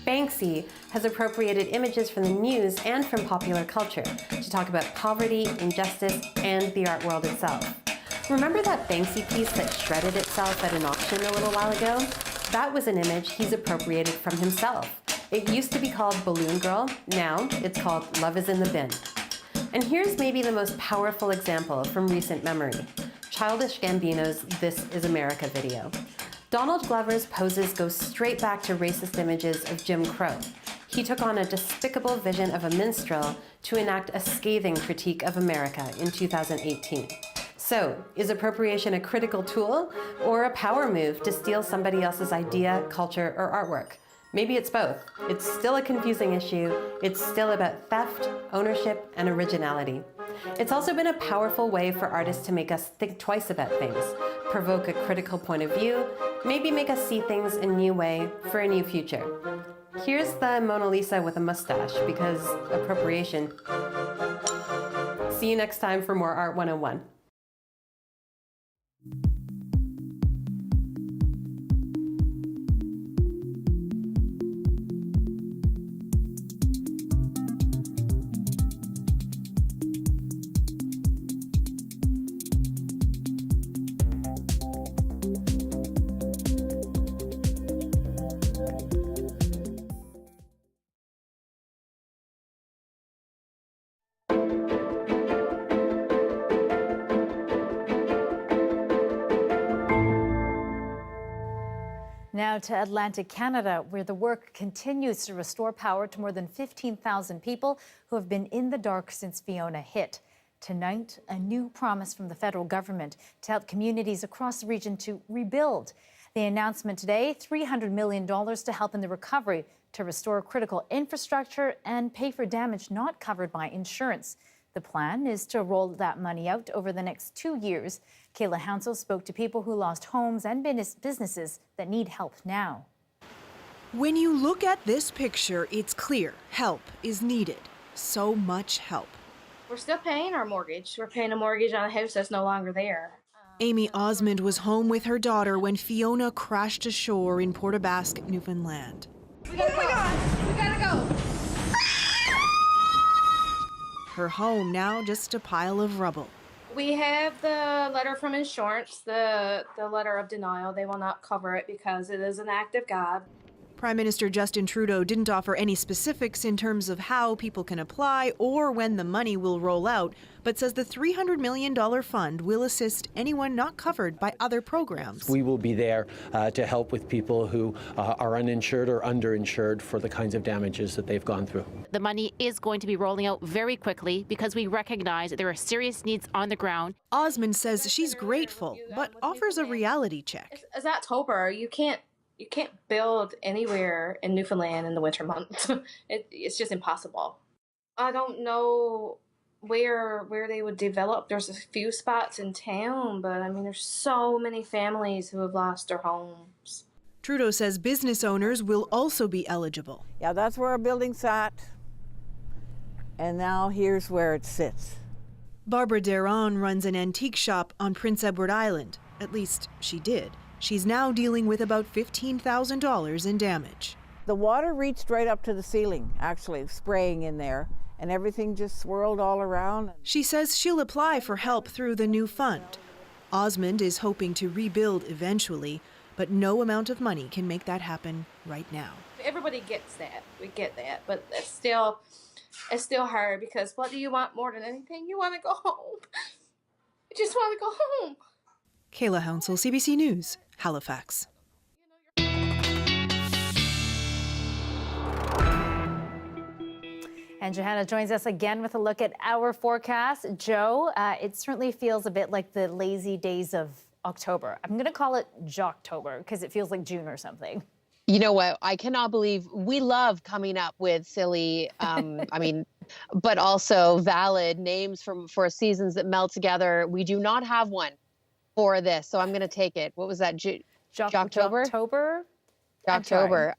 Banksy has appropriated images from the news and from popular culture to talk about poverty, injustice, and the art world itself. Remember that Banksy piece that shredded itself at an auction a little while ago? That was an image he's appropriated from himself. It used to be called Balloon Girl, now it's called Love is in the Bin. And here's maybe the most powerful example from recent memory, Childish Gambino's This Is America video. Donald Glover's poses go straight back to racist images of Jim Crow. He took on a despicable vision of a minstrel to enact a scathing critique of America in 2018. So, is appropriation a critical tool or a power move to steal somebody else's idea, culture, or artwork? Maybe it's both. It's still a confusing issue. It's still about theft, ownership, and originality. It's also been a powerful way for artists to make us think twice about things, provoke a critical point of view, maybe make us see things in a new way for a new future. Here's the Mona Lisa with a mustache, because appropriation. See you next time for more Art 101. Now to Atlantic Canada, where the work continues to restore power to more than 15,000 people who have been in the dark since Fiona hit. Tonight, a new promise from the federal government to help communities across the region to rebuild. The announcement today, $300 million to help in the recovery, to restore critical infrastructure and pay for damage not covered by insurance. The plan is to roll that money out over the next 2 years. Kayla Hounsell spoke to people who lost homes and businesses that need help now. When you look at this picture, it's clear help is needed. So much help. We're still paying our mortgage. We're paying a mortgage on a house that's no longer there. Amy Osmond was home with her daughter when Fiona crashed ashore in Port aux Basques, Newfoundland. We gotta go. We gotta go. Her home now just a pile of rubble. We have the letter from insurance, the letter of denial. They will not cover it because it is an act of God. Prime Minister Justin Trudeau didn't offer any specifics in terms of how people can apply or when the money will roll out, but says the $300 million fund will assist anyone not covered by other programs. We will be there to help with people who are uninsured or underinsured for the kinds of damages that they've gone through. The money is going to be rolling out very quickly because we recognize that there are serious needs on the ground. Osmond says she's grateful, but offers a reality check. It's October. You can't build anywhere in Newfoundland in the winter months. It's just impossible. I don't know where they would develop. There's a few spots in town, but I mean, there's so many families who have lost their homes. Trudeau says business owners will also be eligible. Yeah, that's where our building sat, and now here's where it sits. Barbara Deron runs an antique shop on Prince Edward Island. At least she did. She's now dealing with about $15,000 in damage. The water reached right up to the ceiling, actually, spraying in there, and everything just swirled all around. She says she'll apply for help through the new fund. Osmond is hoping to rebuild eventually, but no amount of money can make that happen right now. Everybody gets that. We get that. But it's still hard because what do you want more than anything? You want to go home. You just want to go home. Kayla Hounsell, CBC News, Halifax. And Johanna joins us again with a look at our forecast. Joe, it certainly feels a bit like the lazy days of October. I'm going to call it Jocktober because it feels like June or something. You know what? I cannot believe we love coming up with silly, but also valid names for seasons that meld together. We do not have one for this, so I'm going to take it. What was that? Jocktober? Jocktober.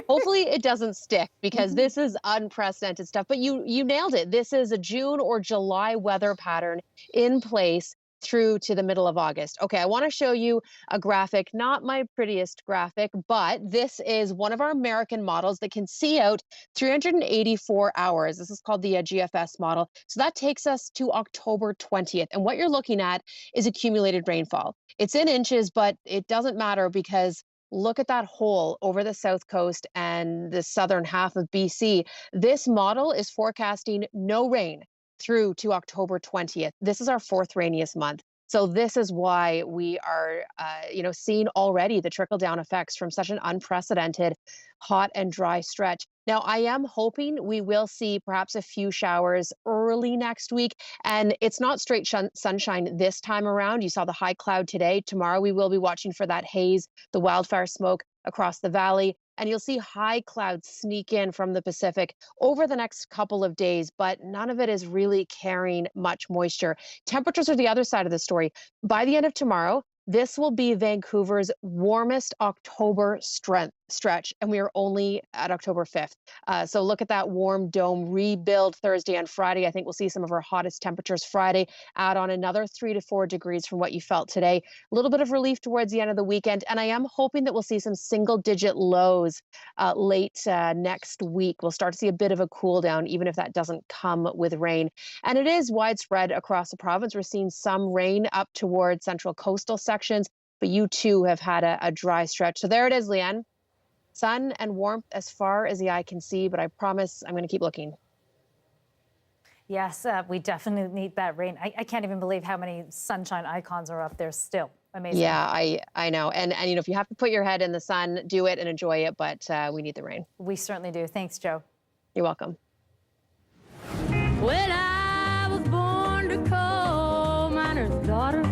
Hopefully it doesn't stick because this is unprecedented stuff. But you nailed it. This is a June or July weather pattern in place through to the middle of August. Okay, I want to show you a graphic, not my prettiest graphic, but this is one of our American models that can see out 384 hours. This is called the GFS model. So that takes us to October 20th. And what you're looking at is accumulated rainfall. It's in inches, but it doesn't matter because look at that hole over the south coast and the southern half of BC. This model is forecasting no rain through to October 20th. This is our fourth rainiest month. So this is why we are, seeing already the trickle-down effects from such an unprecedented hot and dry stretch. Now, I am hoping we will see perhaps a few showers early next week, and it's not straight sunshine this time around. You saw the high cloud today. Tomorrow, we will be watching for that haze, the wildfire smoke across the valley, and you'll see high clouds sneak in from the Pacific over the next couple of days, but none of it is really carrying much moisture. Temperatures are the other side of the story. By the end of tomorrow, this will be Vancouver's warmest October stretch, and we are only at October 5th. So look at that warm dome rebuild Thursday and Friday. I think we'll see some of our hottest temperatures Friday, add on another 3 to 4 degrees from what you felt today. A little bit of relief towards the end of the weekend, and I am hoping that we'll see some single-digit lows late next week. We'll start to see a bit of a cool down, even if that doesn't come with rain. And it is widespread across the province. We're seeing some rain up towards central coastal sections, but you too have had a dry stretch. So there it is, Leanne. Sun and warmth as far as the eye can see, but I promise I'm going to keep looking. Yes, we definitely need that rain. I can't even believe how many sunshine icons are up there still. Amazing. Yeah, I know. And if you have to put your head in the sun, do it and enjoy it, but we need the rain. We certainly do. Thanks, Joe. You're welcome. Well, I was born to coal miner's daughter.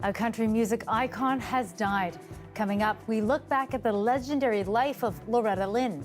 A country music icon has died. Coming up, we look back at the legendary life of Loretta Lynn.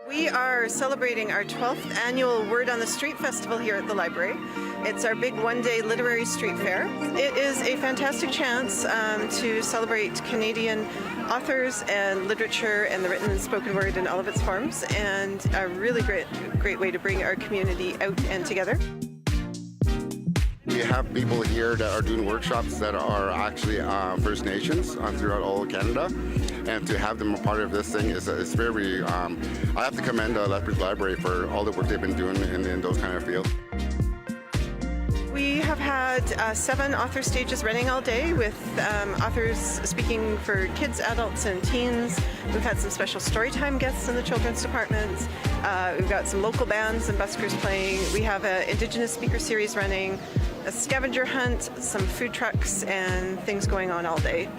We are celebrating our 12th annual Word on the Street Festival here at the library. It's our big one-day literary street fair. It is a fantastic chance to celebrate Canadian authors and literature and the written and spoken word in all of its forms, and a really great way to bring our community out and together. We have people here that are doing workshops that are actually First Nations throughout all of Canada. And to have them a part of this thing is very, I have to commend Lethbridge Library for all the work they've been doing in those kind of fields. We have had 7 author stages running all day with authors speaking for kids, adults, and teens. We've had some special storytime guests in the children's department. We've got some local bands and buskers playing. We have an Indigenous speaker series running, a scavenger hunt, some food trucks, and things going on all day.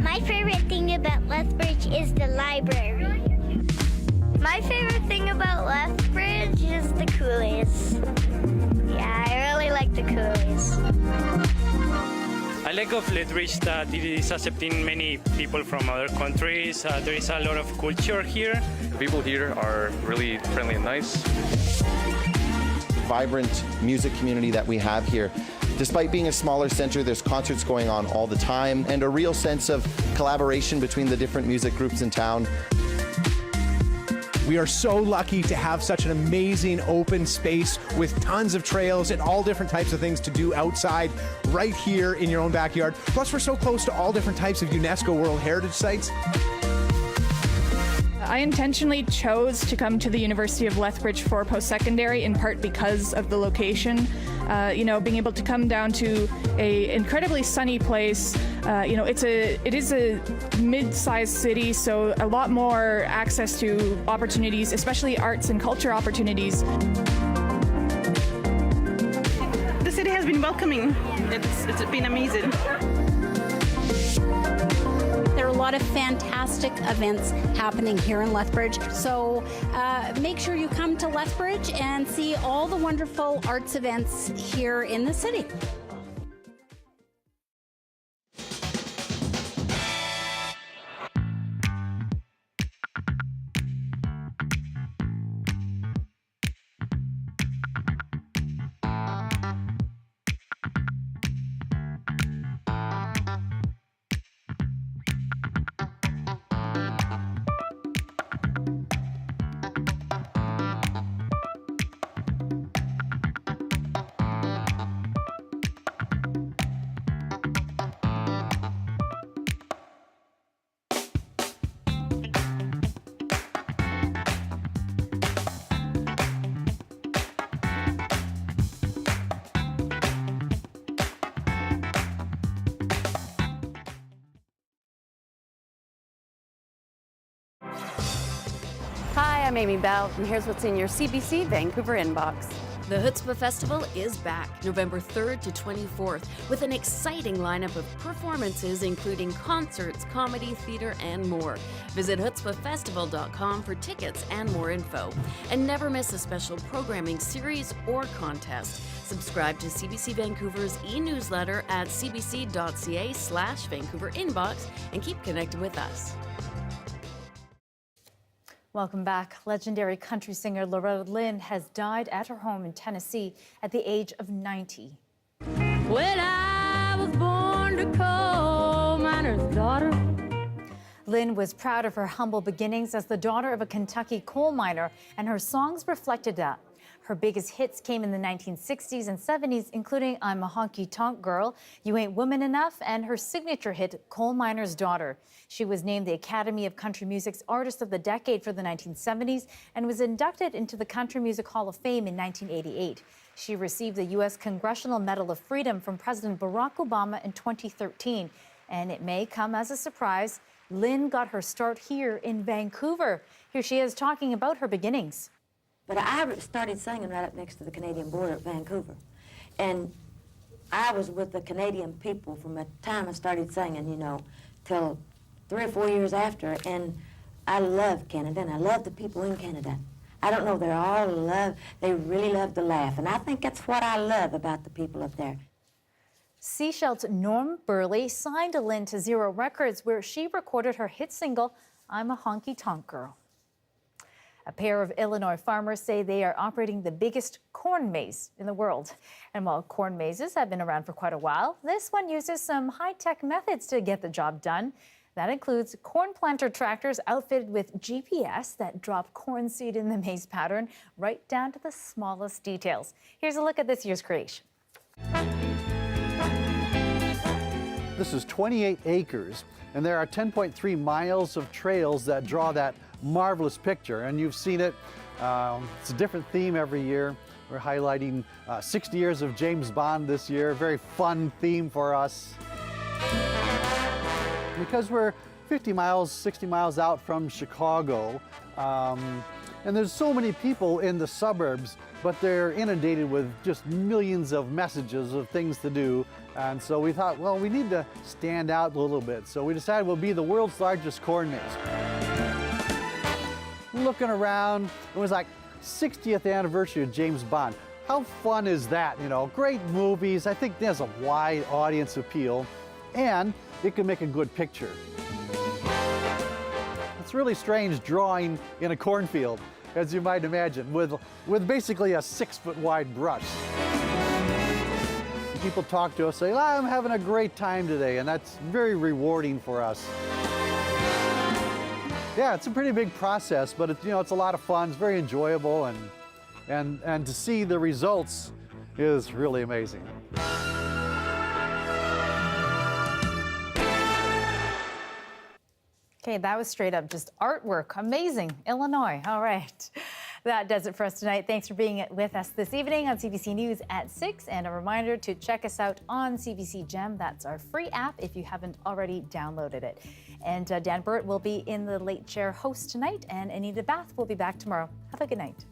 My favorite thing about Lethbridge is the library. My favorite thing about Lethbridge is the coolies. Yeah, I really like the coolies. I like of Lethbridge that it is accepting many people from other countries. There is a lot of culture here. The people here are really friendly and nice. Vibrant music community that we have here. Despite being a smaller center, there's concerts going on all the time and a real sense of collaboration between the different music groups in town. We are so lucky to have such an amazing open space with tons of trails and all different types of things to do outside right here in your own backyard. Plus, we're so close to all different types of UNESCO World Heritage Sites. I intentionally chose to come to the University of Lethbridge for post-secondary in part because of the location. Being able to come down to a incredibly sunny place. It is a mid-sized city, so a lot more access to opportunities, especially arts and culture opportunities. The city has been welcoming. It's been amazing. There are a lot of fantastic events happening here in Lethbridge. So make sure you come to Lethbridge and see all the wonderful arts events here in the city. Hi, I'm Amy Bell, and here's what's in your CBC Vancouver inbox. The Chutzpah Festival is back November 3rd to 24th with an exciting lineup of performances including concerts, comedy, theater, and more. Visit chutzpahfestival.com for tickets and more info. And never miss a special programming series or contest. Subscribe to CBC Vancouver's e-newsletter at cbc.ca/Vancouver inbox and keep connected with us. Welcome back. Legendary country singer Loretta Lynn has died at her home in Tennessee at the age of 90. When I was born to coal miner's daughter. Lynn was proud of her humble beginnings as the daughter of a Kentucky coal miner, and her songs reflected that. Her biggest hits came in the 1960s and 70s, including I'm a Honky Tonk Girl, You Ain't Woman Enough, and her signature hit, Coal Miner's Daughter. She was named the Academy of Country Music's Artist of the Decade for the 1970s and was inducted into the Country Music Hall of Fame in 1988. She received the U.S. Congressional Medal of Freedom from President Barack Obama in 2013. And it may come as a surprise, Lynn got her start here in Vancouver. Here she is talking about her beginnings. But I started singing right up next to the Canadian border at Vancouver. And I was with the Canadian people from the time I started singing, till 3 or 4 years after. And I love Canada, and I love the people in Canada. I don't know, they really love to laugh. And I think that's what I love about the people up there. Seashelt's Norm Burley signed Lynn to Zero Records, where she recorded her hit single, I'm a Honky Tonk Girl. A pair of Illinois farmers say they are operating the biggest corn maze in the world. And while corn mazes have been around for quite a while, this one uses some high-tech methods to get the job done. That includes corn planter tractors outfitted with GPS that drop corn seed in the maize pattern right down to the smallest details. Here's a look at this year's creation. This is 28 acres, and there are 10.3 miles of trails that draw that marvelous picture, and you've seen it. It's a different theme every year. We're highlighting 60 years of James Bond this year. Very fun theme for us. Because we're 50 miles, 60 miles out from Chicago, and there's so many people in the suburbs, but they're inundated with just millions of messages of things to do. And so we thought, well, we need to stand out a little bit. So we decided we'll be the world's largest corn maze. Looking around, it was like 60th anniversary of James Bond. How fun is that? You know, great movies. I think there's a wide audience appeal, and it can make a good picture. It's really strange drawing in a cornfield, as you might imagine, with basically a 6-foot wide brush. People talk to us, say, I'm having a great time today, and that's very rewarding for us. Yeah, it's a pretty big process, but it's a lot of fun. It's very enjoyable, and to see the results is really amazing. Okay, that was straight up just artwork. Amazing. Illinois. All right. That does it for us tonight. Thanks for being with us this evening on CBC News at 6. And a reminder to check us out on CBC Gem. That's our free app if you haven't already downloaded it. And Dan Burt will be in the Late Chair host tonight, and Anita Bath will be back tomorrow. Have a good night.